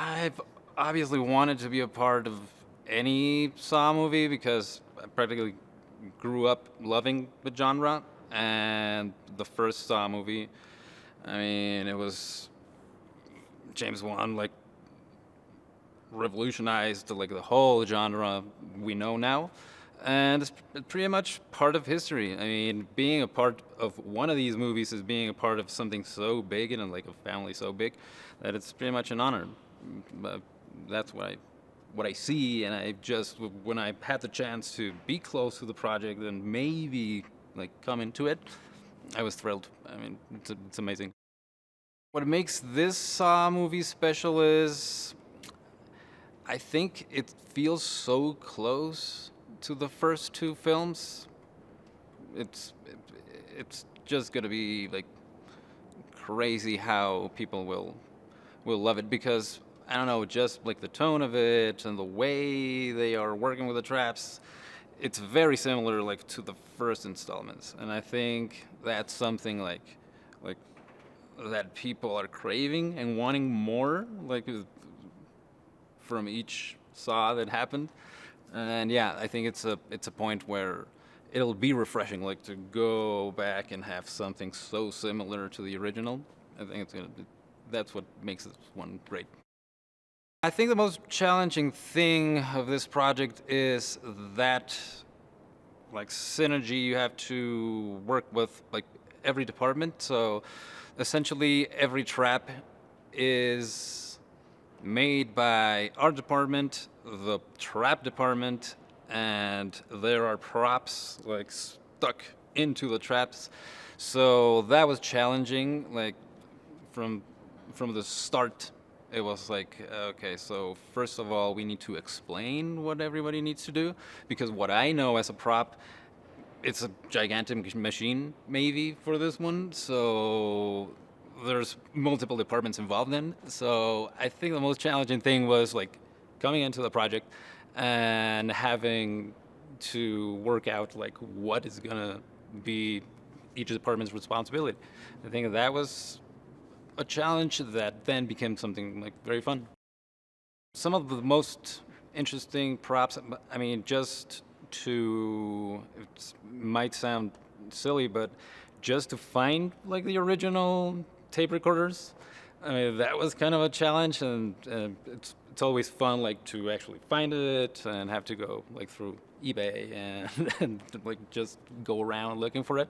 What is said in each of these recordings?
I've obviously wanted to be a part of any Saw movie because I practically grew up loving the genre. And the first Saw movie, I mean, it was James Wan like revolutionized like the whole genre we know now, and it's pretty much part of history. I mean, being a part of one of these movies is being a part of something so big and like a family so big that it's pretty much an honor. But that's what I see, and I just when I had the chance to be close to the project and maybe like come into it, I was thrilled. I mean, it's amazing. What makes this Saw movie special is I think it feels so close to the first two films. It's it's just gonna be like crazy how people will love it because I don't know, just like the tone of it and the way they are working with the traps, it's very similar like to the first installments, and I think that's something like that people are craving and wanting more, like from each Saw that happened. And yeah, I think it's a point where it'll be refreshing, like to go back and have something so similar to the original. I think that's what makes this one great. I think the most challenging thing of this project is that like synergy you have to work with like every department. So essentially every trap is made by our department, the trap department, and there are props like stuck into the traps. So that was challenging. Like from from the start, it was like, okay, so first of all, we need to explain what everybody needs to do because what I know as a prop, it's a gigantic machine maybe for this one. So there's multiple departments involved in. So I think the most challenging thing was like coming into the project and having to work out like what is gonna be each department's responsibility. I think that was a challenge that then became something like very fun. Some of the most interesting props, I mean, just to, it might sound silly, but just to find like the original tape recorders, I mean, that was kind of a challenge, and it's always fun like to actually find it and have to go like through eBay and like just go around looking for it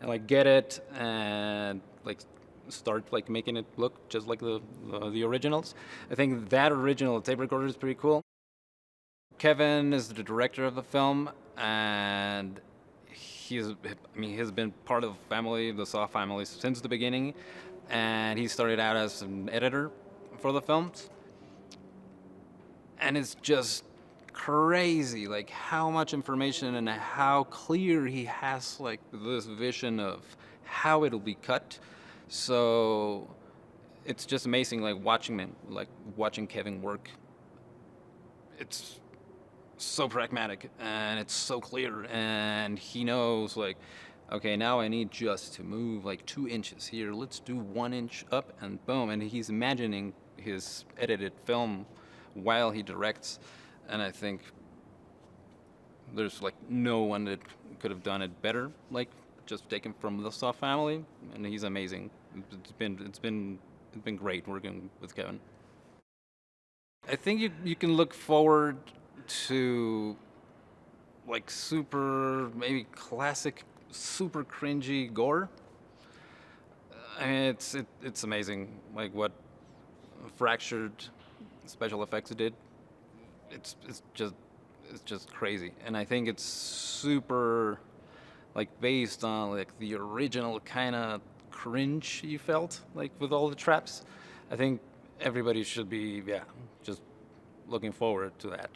and like get it and like start like making it look just like the originals. I think that original tape recorder is pretty cool. Kevin is the director of the film, and he's been part of the family, the Saw family, since the beginning, and he started out as an editor for the films. And it's just crazy, like how much information and how clear he has like this vision of how it'll be cut. So it's just amazing, like watching Kevin work. It's so pragmatic and it's so clear, and he knows like, okay, now I need just to move like 2 inches here. Let's do 1 inch up, and boom. And he's imagining his edited film while he directs, and I think there's like no one that could have done it better. Like just taken from the Saw family, and he's amazing. It's been great working with Kevin. I think you can look forward to like super maybe classic super cringy gore. I mean it's amazing like what fractured special effects did. It's just crazy, and I think it's super like based on like the original kind of cringe you felt like with all the traps. I think everybody should be just looking forward to that.